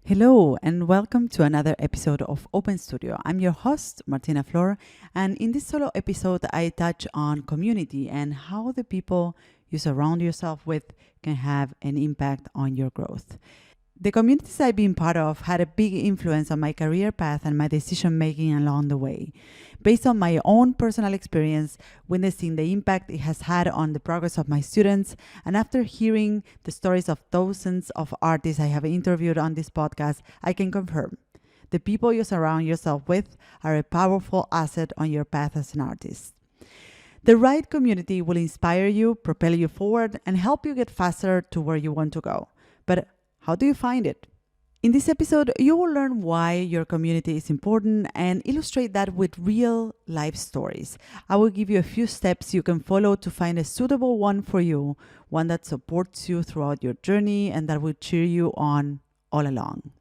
Hello, and welcome to another episode of Open Studio. I'm your host, Martina Flor, and in this solo episode, I touch on community and how the people you surround yourself with can have an impact on your growth. The communities I've been part of had a big influence on my career path and my decision making along the way. Based on my own personal experience, witnessing the impact it has had on the progress of my students, and after hearing the stories of thousands of artists I have interviewed on this podcast, I can confirm the people you surround yourself with are a powerful asset on your path as an artist. The right community will inspire you, propel you forward, and help you get faster to where you want to go. But how do you find it? In this episode, you will learn why your community is important and illustrate that with real life stories. I will give you a few steps you can follow to find a suitable one for you, one that supports you throughout your journey and that will cheer you on all along.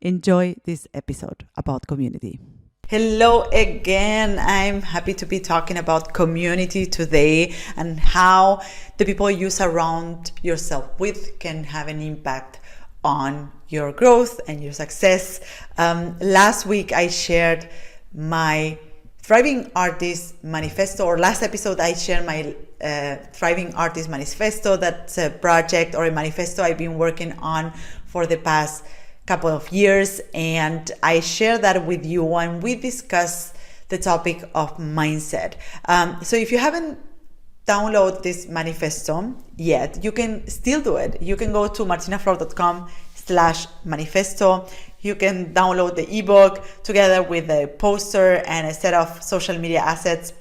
Enjoy this episode about community. Hello again. I'm happy to be talking about community today and how the people you surround yourself with can have an impact on your growth and your success. Last week I shared my Thriving Artist Manifesto, or last episode I shared my Thriving Artist Manifesto. That's a project or a manifesto I've been working on for the past couple of years, and I share that with you and we discuss the topic of mindset. So if you haven't downloaded this manifesto yet, you can still do it. You can go to martinaflor.com/manifesto. You can download the ebook together with a poster and a set of social media assets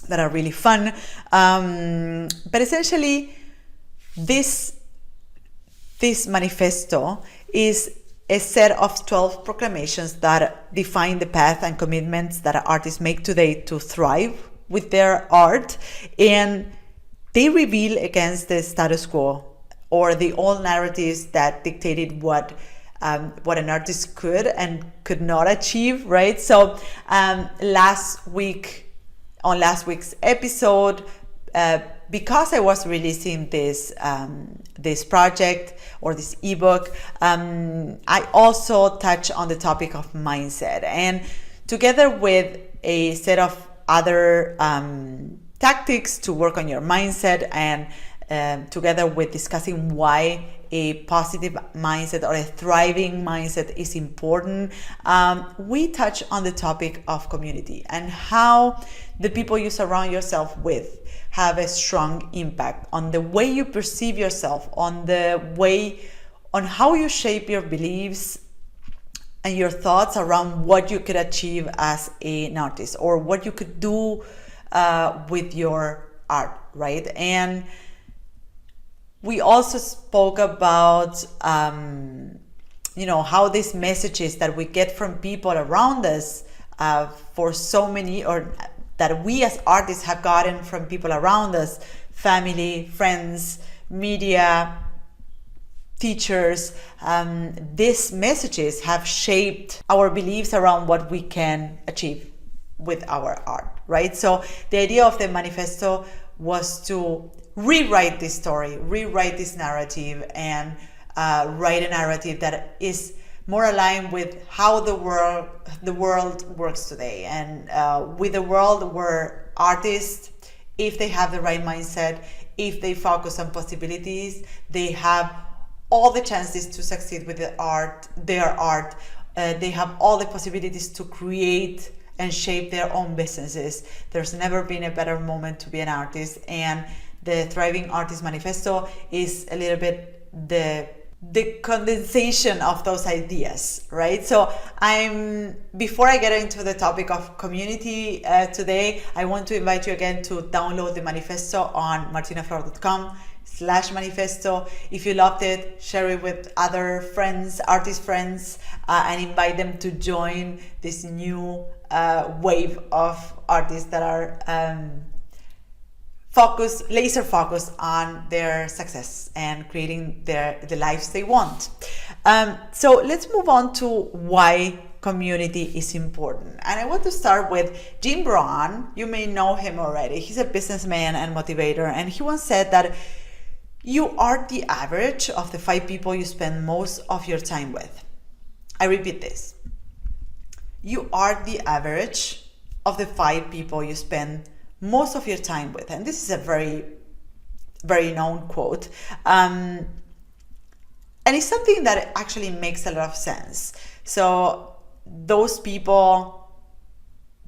that are really fun. But essentially, this manifesto is a set of 12 proclamations that define the path and commitments that artists make today to thrive with their art, and they reveal against the status quo or the old narratives that dictated what an artist could and could not achieve, right? So last week's episode, because I was releasing this project or this ebook, I also touch on the topic of mindset, and together with a set of other tactics to work on your mindset, and together with discussing why a positive mindset or a thriving mindset is important, we touch on the topic of community and how the people you surround yourself with have a strong impact on the way you perceive yourself, on how you shape your beliefs and your thoughts around what you could achieve as an artist or what you could do with your art, right? And we also spoke about how these messages that we get from people around us for so many, or that we as artists have gotten from people around us, family, friends, media, teachers, these messages have shaped our beliefs around what we can achieve with our art, right? So the idea of the manifesto was to rewrite this story, rewrite this narrative, and write a narrative that is more aligned with how the world works today, and with a world where artists, if they have the right mindset, if they focus on possibilities, they have all the chances to succeed with their art. They have all the possibilities to create and shape their own businesses. There's never been a better moment to be an artist, and the Thriving Artist Manifesto is a little bit the condensation of those ideas, right? So before I get into the topic of community today, I want to invite you again to download the manifesto on martinaflor.com/manifesto. If you loved it, share it with other friends, artist friends, and invite them to join this new wave of artists that are laser focused on their success and creating the lives they want. So let's move on to why community is important. And I want to start with Jim Brown. You may know him already. He's a businessman and motivator, and he once said that you are the average of the 5 people you spend most of your time with. I repeat this. You are the average of the 5 people you spend most of your time with. And this is a very, very known quote. And it's something that actually makes a lot of sense. So those people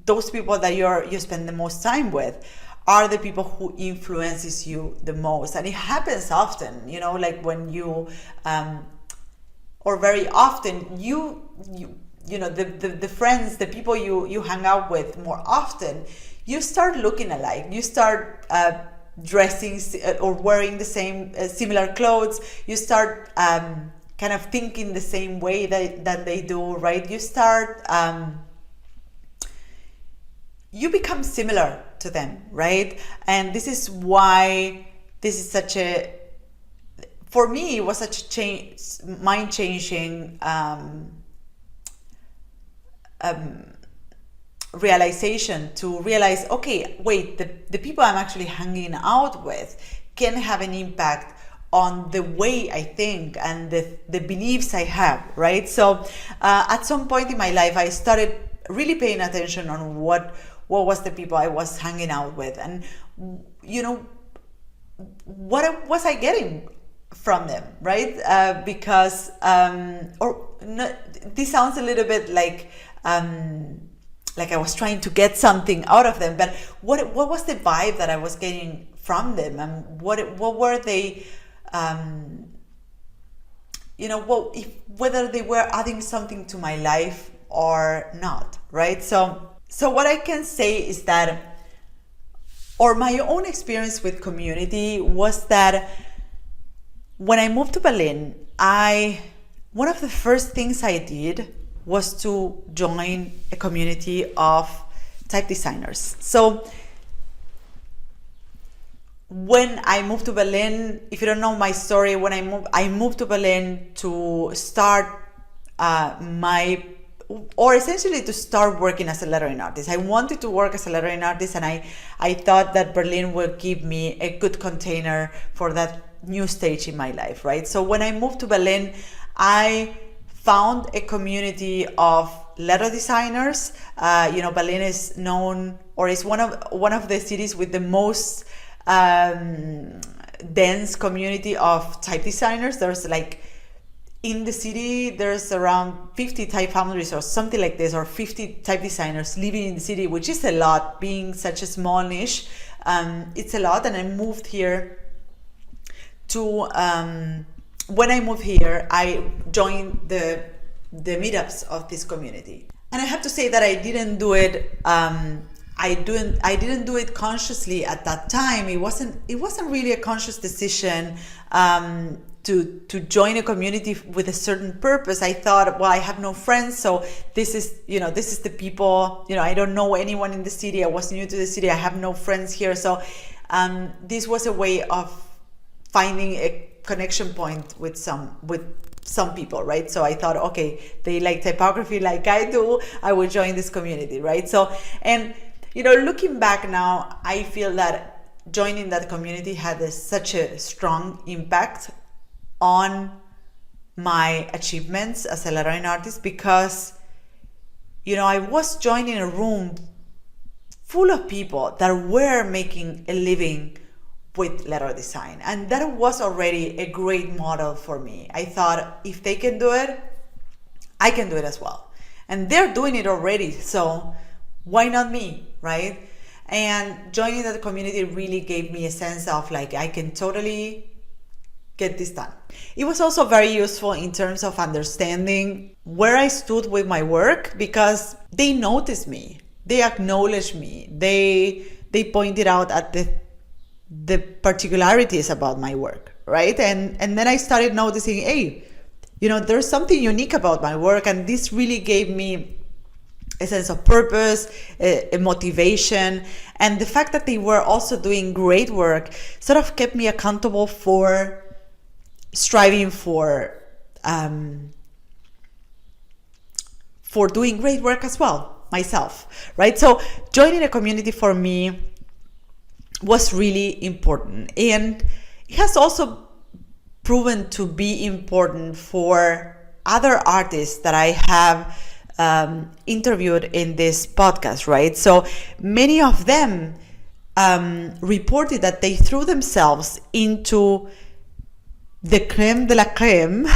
that you spend the most time with are the people who influences you the most. And it happens often, like when you, or very often, the friends, the people you hang out with more often, you start looking alike. You start dressing or wearing the same similar clothes. You start kind of thinking the same way that they do, right? You start you become similar to them, right? And this is why this is such a, for me, it was such a mind-changing realization to realize, okay, wait, the people I'm actually hanging out with can have an impact on the way I think and the beliefs I have, right? So at some point in my life, I started really paying attention on what was the people I was hanging out with, and what was I getting from them, right? Because this sounds a little bit like I was trying to get something out of them, but what was the vibe that I was getting from them, and what were they, whether they were adding something to my life or not, right? So what I can say is that, or my own experience with community was that when I moved to Berlin, one of the first things I did was to join a community of type designers. So when I moved to Berlin, if you don't know my story, when I moved to Berlin to start essentially to start working as a lettering artist. I wanted to work as a lettering artist, and I thought that Berlin would give me a good container for that new stage in my life, right? So when I moved to Berlin, I found a community of letter designers. Berlin is known, or is one of the cities with the most dense community of type designers. There's in the city, there's around 50 type foundries or something like this, or 50 type designers living in the city, which is a lot, being such a small niche. It's a lot. And I moved here when I moved here, I joined the meetups of this community. And I have to say that I didn't do it, I didn't do it consciously at that time. It wasn't really a conscious decision to join a community with a certain purpose. I thought, well, I have no friends, so this is the people, I don't know anyone in the city. I was new to the city. I have no friends here. So this was a way of finding a connection point with some people, right? So I thought, okay, they like typography like I do, I will join this community, right? So, and looking back now, I feel that joining that community had such a strong impact on my achievements as a lettering artist, because I was joining a room full of people that were making a living with letter design, and that was already a great model for me. I thought, if they can do it, I can do it as well, and they're doing it already, so why not me, right? And joining that community really gave me a sense of I can totally get this done. It was also very useful in terms of understanding where I stood with my work, because they noticed me, they acknowledged me, they pointed out at the particularities about my work, right? And then I started noticing, hey, there's something unique about my work, and this really gave me a sense of purpose, a motivation, and the fact that they were also doing great work sort of kept me accountable for striving for doing great work as well myself, right? So joining a community for me was really important, and it has also proven to be important for other artists that I have interviewed in this podcast, right? So many of them reported that they threw themselves into the creme de la creme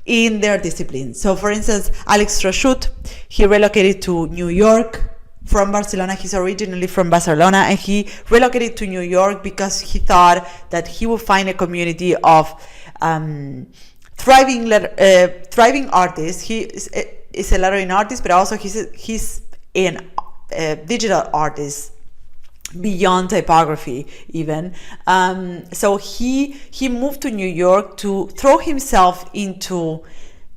in their discipline. So for instance, Alex Rashut, he relocated to New York from Barcelona. He's originally from Barcelona, and he relocated to New York because he thought that he would find a community of thriving artists. He is a lettering artist, but also he's a digital artist beyond typography even. So he moved to New York to throw himself into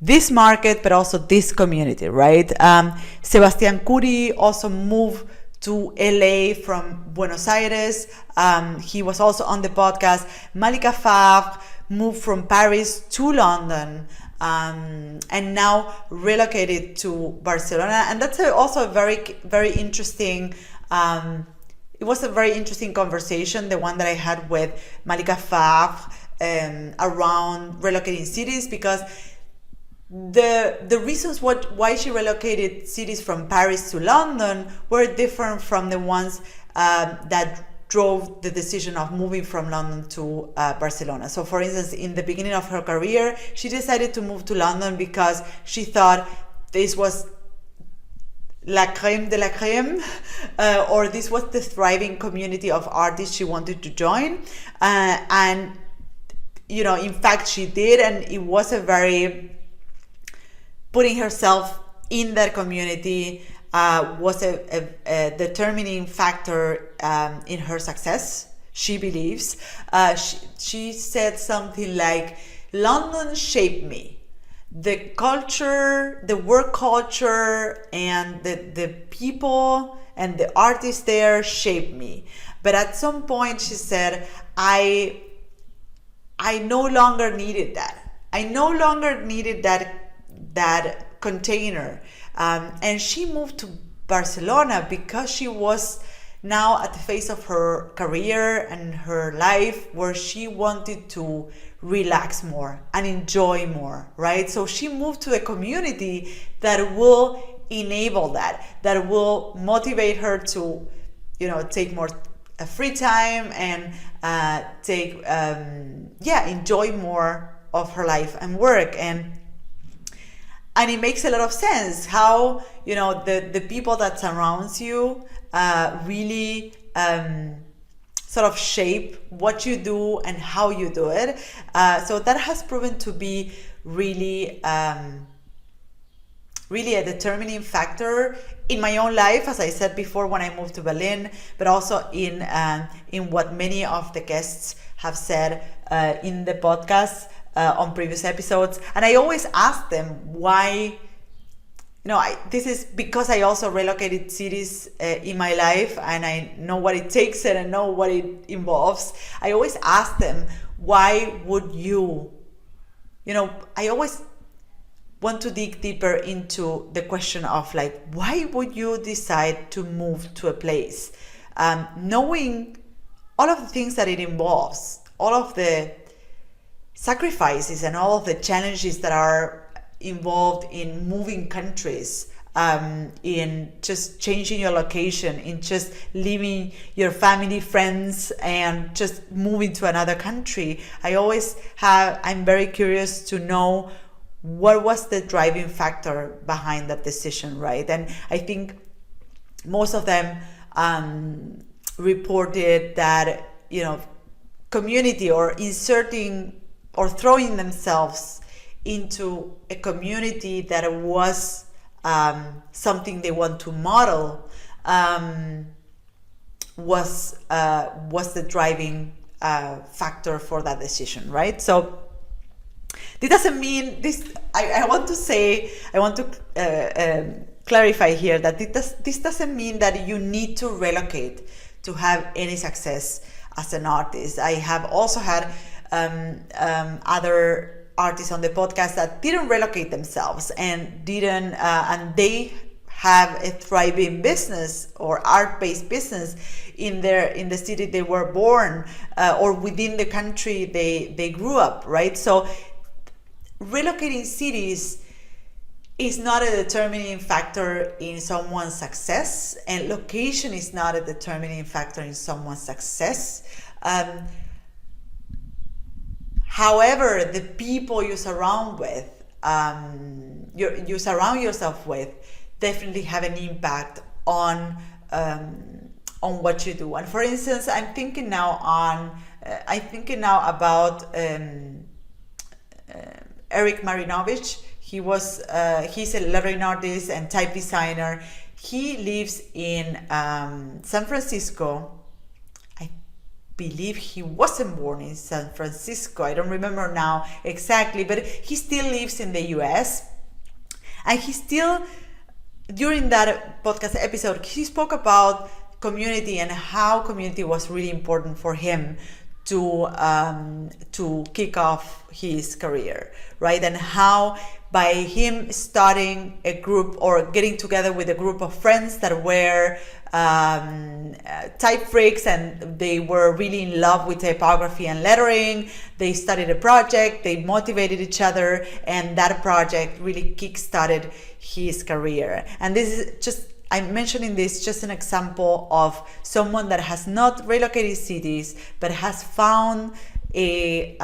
this market, but also this community, right? Sebastian Curi also moved to LA from Buenos Aires. He was also on the podcast. Malika Favre moved from Paris to London, and now relocated to Barcelona. And that's also a very, very interesting, it was a very interesting conversation, the one that I had with Malika Favre around relocating cities, because the reasons why she relocated cities from Paris to London were different from the ones that drove the decision of moving from London to Barcelona. So for instance, in the beginning of her career, she decided to move to London because she thought this was la crème de la crème, or this was the thriving community of artists she wanted to join. And, you know, in fact, she did, and it was a very, putting herself in that community was a determining factor in her success, she believes. She said something like, London shaped me. The culture, the work culture, and the people and the artists there shaped me. But at some point she said, I no longer needed that. I no longer needed that container. And she moved to Barcelona because she was now at the phase of her career and her life where she wanted to relax more and enjoy more, right? So she moved to a community that will enable that will motivate her to, you know, take more free time and enjoy more of her life and work. And it makes a lot of sense how, you know, the people that surrounds you really sort of shape what you do and how you do it. So that has proven to be really really a determining factor in my own life, as I said before, when I moved to Berlin, but also in what many of the guests have said in the podcast on previous episodes. And I always ask them why. You know, this is because I also relocated cities in my life, and I know what it takes and I know what it involves. I always ask them, why would you? You know, I always want to dig deeper into the question of, like, why would you decide to move to a place? Knowing all of the things that it involves, all of the sacrifices and all of the challenges that are involved in moving countries, in just changing your location, in just leaving your family, friends, and just moving to another country. I'm very curious to know what was the driving factor behind that decision, right? And I think most of them reported that, you know, community, or inserting or throwing themselves into a community that was something they want to model, was the driving factor for that decision, right? So this doesn't mean this. I want to clarify here that this doesn't mean that you need to relocate to have any success as an artist. I have also had other artists on the podcast that didn't relocate themselves and they have a thriving business or art-based business in the city they were born, or within the country they grew up, right? So relocating cities is not a determining factor in someone's success, and location is not a determining factor in someone's success. However, the people you surround yourself with definitely have an impact on what you do. And for instance, I'm thinking now about Eric Marinovich. He's a lettering artist and type designer. He lives in San Francisco. I believe he wasn't born in San Francisco. I don't remember now exactly, but he still lives in the US. And he still, during that podcast episode, he spoke about community and how community was really important for him to kick off his career, right? And how by him starting a group or getting together with a group of friends that were type freaks and they were really in love with typography and lettering, they started a project, they motivated each other, and that project really kick-started his career. And this is just, I'm mentioning this just an example of someone that has not relocated cities, but has found a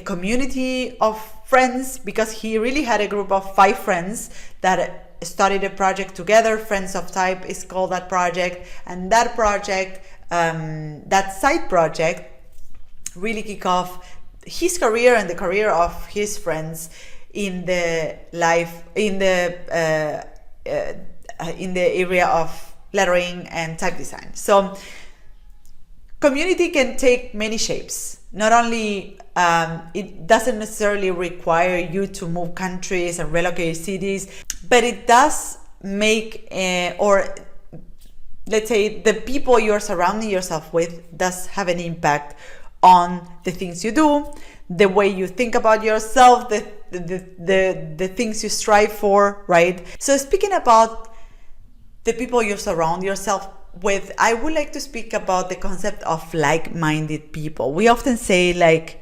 community of friends, because he really had a group of 5 friends that started a project together. Friends of Type is called that project, and that project, that side project, really kicked off his career and the career of his friends in the area of lettering and type design. So community can take many shapes. Not only it doesn't necessarily require you to move countries and relocate cities, but it does make, or let's say the people you're surrounding yourself with does have an impact on the things you do, the way you think about yourself, the things you strive for, right? So speaking about the people you surround yourself with, I would like to speak about the concept of like-minded people. We often say, like,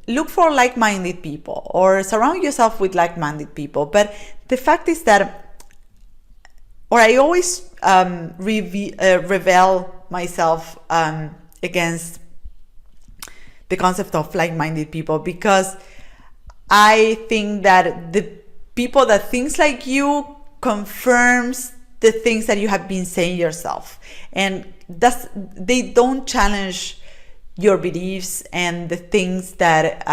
look for like-minded people or surround yourself with like-minded people. But the fact is that, or I always rebel myself against the concept of like-minded people, because I think that the people that thinks like you confirms the things that you have been saying yourself, and they don't challenge your beliefs and the things that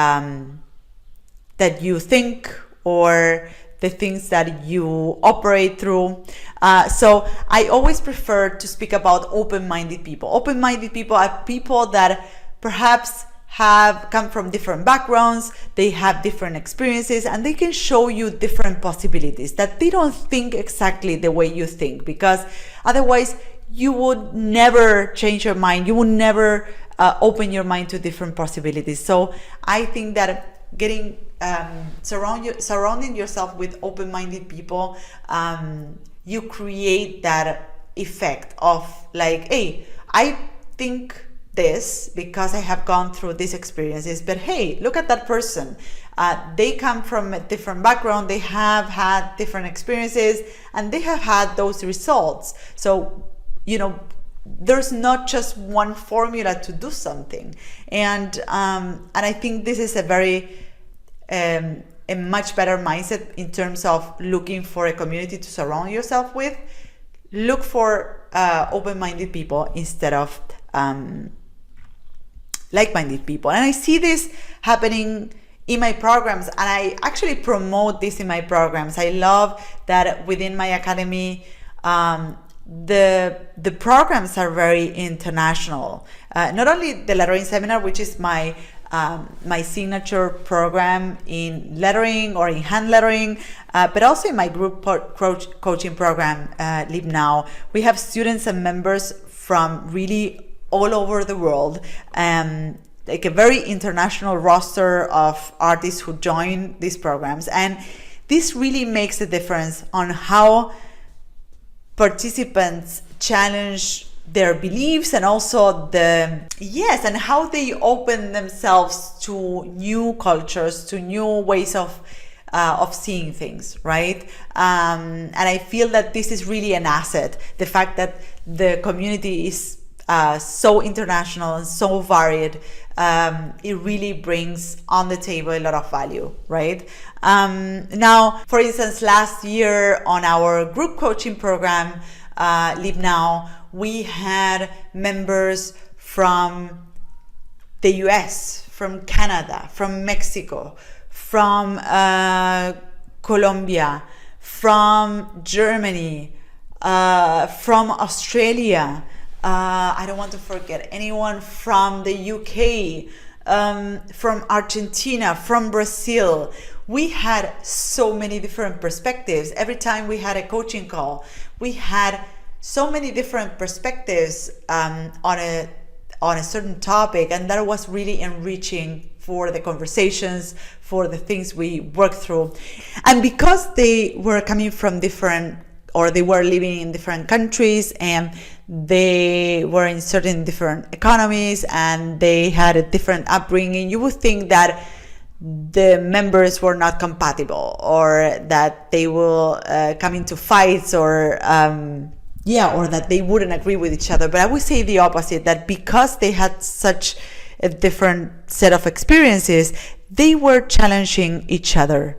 that you think or the things that you operate through. So I always prefer to speak about open-minded people. Open-minded people are people that perhaps have come from different backgrounds, they have different experiences, and they can show you different possibilities, that they don't think exactly the way you think, because otherwise you would never change your mind, you would never open your mind to different possibilities. So I think that getting surrounding yourself with open-minded people, you create that effect of like, hey, I think this because I have gone through these experiences, but hey, look at that person. They come from a different background, they have had different experiences, and they have had those results. So, there's not just one formula to do something. And I think this is a very a much better mindset in terms of looking for a community to surround yourself with. Look for open-minded people instead of like-minded people. And I see this happening in my programs, and I actually promote this in my programs. I love that within my academy, the programs are very international. Not only the lettering seminar, which is my signature program in lettering or in hand lettering, but also in my group coaching program, Live Now. We have students and members from really all over the world, like a very international roster of artists who join these programs. And this really makes a difference on how participants challenge their beliefs and also and how they open themselves to new cultures, to new ways of seeing things, right? And I feel that this is really an asset. The fact that the community is so international and so varied, it really brings on the table a lot of value, right? Now, for instance, last year on our group coaching program, Live Now, we had members from the US, from Canada, from Mexico, from Colombia, from Germany, from Australia. I don't want to forget anyone, from the UK, from Argentina, from Brazil. We had so many different perspectives. Every time we had a coaching call, we had so many different perspectives on a certain topic, and that was really enriching for the conversations, for the things we worked through. And because they were coming from different, or they were living in different countries, and they were in certain different economies, and they had a different upbringing, you would think that the members were not compatible, or that they will come into fights, or that they wouldn't agree with each other. But I would say the opposite, that because they had such a different set of experiences, they were challenging each other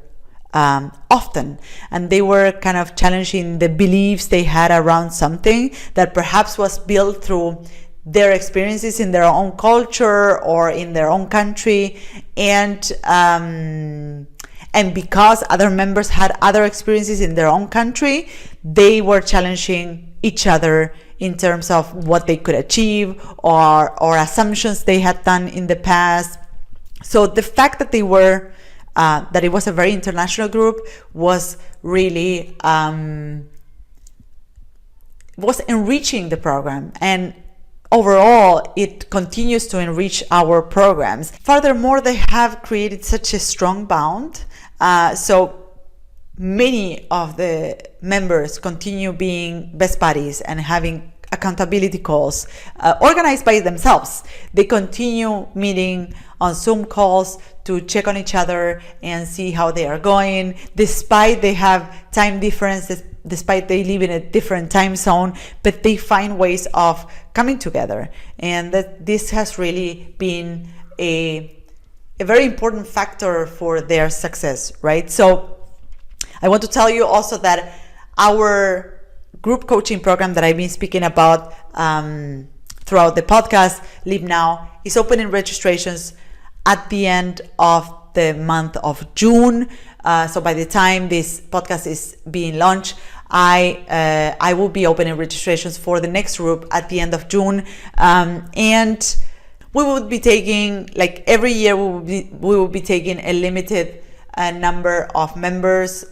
often, and they were kind of challenging the beliefs they had around something that perhaps was built through their experiences in their own culture or in their own country, and because other members had other experiences in their own country, they were challenging each other in terms of what they could achieve, or assumptions they had done in the past. So the fact that they were that it was a very international group was really was enriching the program, and overall it continues to enrich our programs. Furthermore, they have created such a strong bond, so many of the members continue being best buddies and having accountability calls organized by themselves. They continue meeting on Zoom calls to check on each other and see how they are going, despite they have time differences, despite they live in a different time zone, but they find ways of coming together. And that this has really been a very important factor for their success, right? So I want to tell you also that our group coaching program that I've been speaking about throughout the podcast, Live Now, is opening registrations at the end of the month of June. So by the time this podcast is being launched, I will be opening registrations for the next group at the end of June. And we will be taking, like every year, we will be taking a limited number of members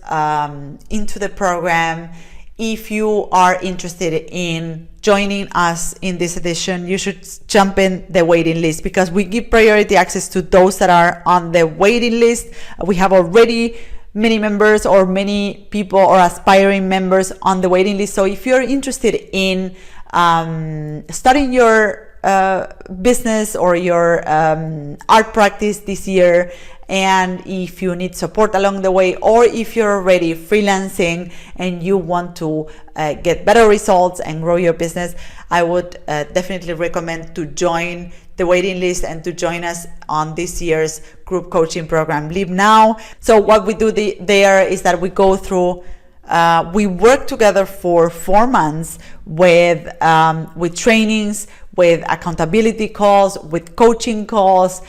into the program. If you are interested in joining us in this edition, you should jump in the waiting list, because we give priority access to those that are on the waiting list. We have already many members, or many people or aspiring members on the waiting list. So if you're interested in starting your business or your art practice this year, and if you need support along the way, or if you're already freelancing and you want to get better results and grow your business, I would definitely recommend to join the waiting list and to join us on this year's group coaching program, Live Now. So what we do there is that we go through, we work together for 4 months with trainings, with accountability calls, with coaching calls,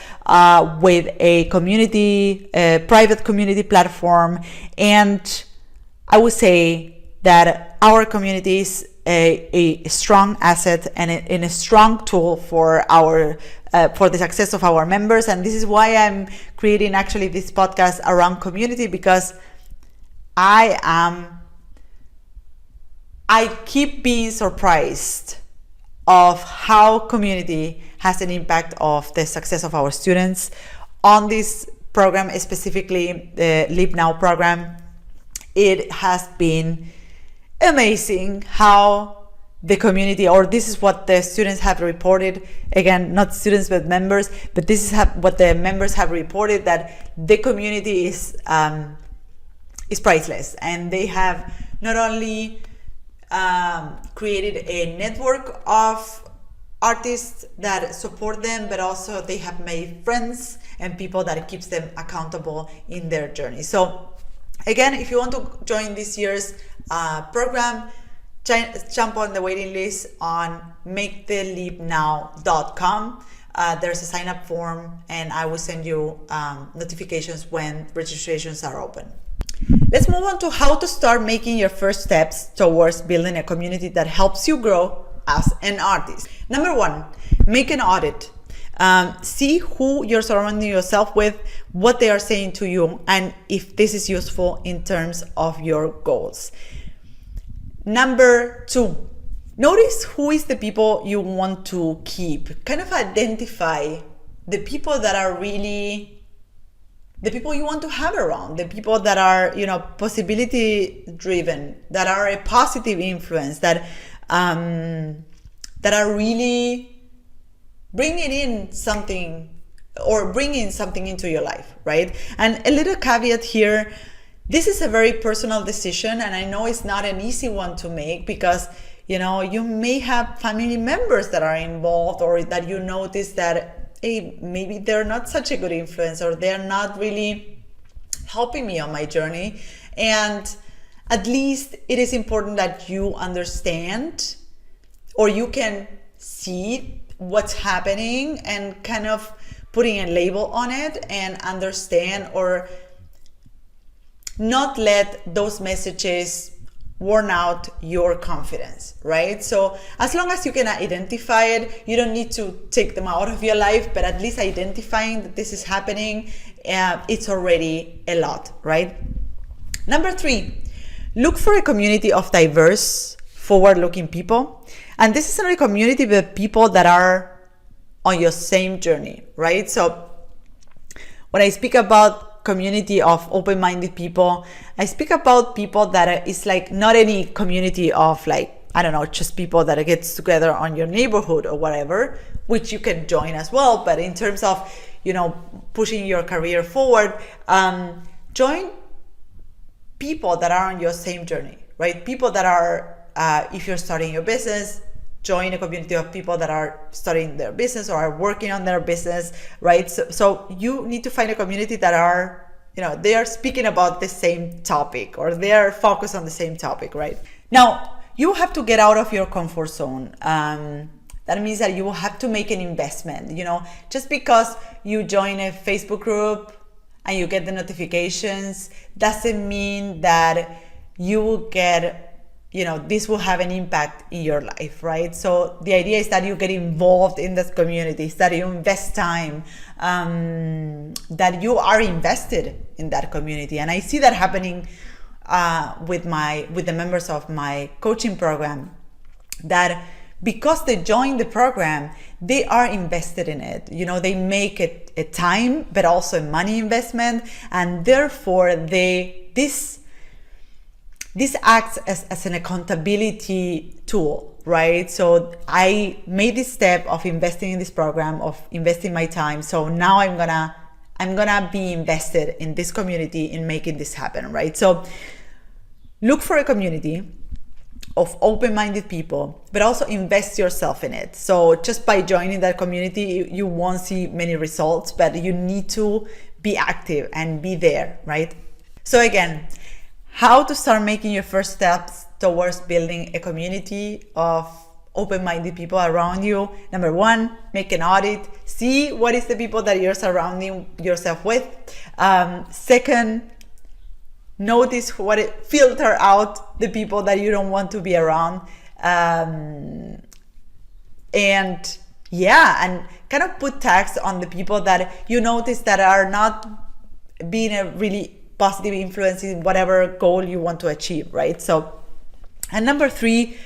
with a community, private community platform. And I would say that our community is a strong asset and a strong tool for for the success of our members. And this is why I'm creating actually this podcast around community, because I keep being surprised of how community has an impact of the success of our students. On this program, specifically the Live Now program, it has been amazing how the community, or this is what the students have reported. Again, not students but members, but this is what the members have reported, that the community is priceless, and they have not only created a network of artists that support them, but also they have made friends and people that keeps them accountable in their journey. So again, if you want to join this year's program, jump on the waiting list on maketheleapnow.com. There's a sign up form, and I will send you notifications when registrations are open. Let's move on to how to start making your first steps towards building a community that helps you grow as an artist. Number one, make an audit. See who you're surrounding yourself with, what they are saying to you, and if this is useful in terms of your goals. Number two, notice who is the people you want to keep. Kind of identify the people that are really the people you want to have around, the people that are, possibility driven, that are a positive influence, that are really bringing something into your life, right? And a little caveat here, this is a very personal decision, and I know it's not an easy one to make because, you may have family members that are involved, or that you notice that, hey, maybe they're not such a good influence, or they're not really helping me on my journey. And at least it is important that you understand, or you can see what's happening and kind of putting a label on it and understand, or not let those messages worn out your confidence, right? So as long as you can identify it, you don't need to take them out of your life, but at least identifying that this is happening, it's already a lot, right? Number three, look for a community of diverse, forward-looking people. And this is not a community with people that are on your same journey, right? So when I speak about community of open-minded people, I speak about people that is like not any community of just people that gets together on your neighborhood or whatever, which you can join as well. But in terms of, pushing your career forward, join people that are on your same journey, right? People that are, if you're starting your business, join a community of people that are starting their business or are working on their business, right? So you need to find a community that are, they are speaking about the same topic, or they are focused on the same topic, right? Now, you have to get out of your comfort zone. That means that you will have to make an investment. Just because you join a Facebook group and you get the notifications doesn't mean that you will get, this will have an impact in your life, right? So the idea is that you get involved in this community, that you invest time, that you are invested in that community. And I see that happening with the members of my coaching program, that because they join the program, they are invested in it. They make it a time, but also a money investment, and therefore this acts as an accountability tool, right? So I made this step of investing in this program, of investing my time. So now I'm gonna be invested in this community in making this happen, right? So look for a community of open-minded people, but also invest yourself in it. So just by joining that community, you won't see many results, but you need to be active and be there, right? So again, how to start making your first steps towards building a community of open-minded people around you. Number one, make an audit. See what is the people that you're surrounding yourself with. Second, notice filter out the people that you don't want to be around. And kind of put tags on the people that you notice that are not being a really positive influence in whatever goal you want to achieve, right? So, and number three,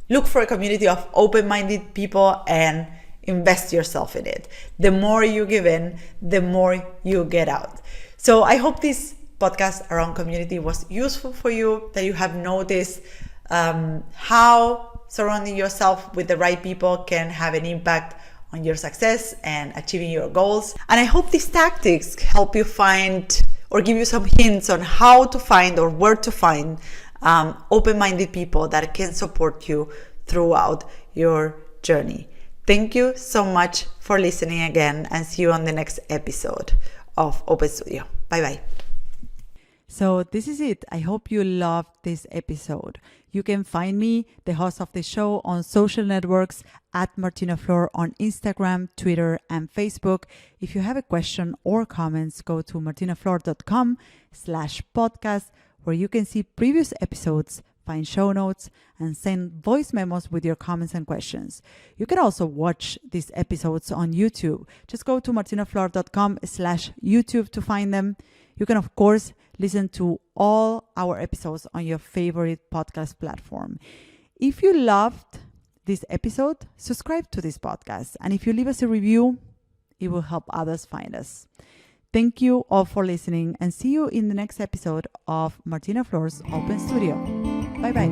look for a community of open-minded people and invest yourself in it. The more you give in, the more you get out. So I hope this podcast around community was useful for you, that you have noticed how surrounding yourself with the right people can have an impact on your success and achieving your goals. And I hope these tactics help you find or give you some hints on how to find or where to find open-minded people that can support you throughout your journey. Thank you so much for listening again, and see you on the next episode of Open Studio. Bye-bye. So this is it. I hope you loved this episode. You can find me, the host of the show, on social networks at Martina Flor on Instagram, Twitter, and Facebook. If you have a question or comments, go to martinaflor.com/podcast, where you can see previous episodes, find show notes, and send voice memos with your comments and questions. You can also watch these episodes on YouTube. Just go to martinaflor.com/YouTube to find them. You can, of course, listen to all our episodes on your favorite podcast platform. If you loved this episode, subscribe to this podcast. And if you leave us a review, it will help others find us. Thank you all for listening, and see you in the next episode of Martina Flor's Open Studio. Bye-bye.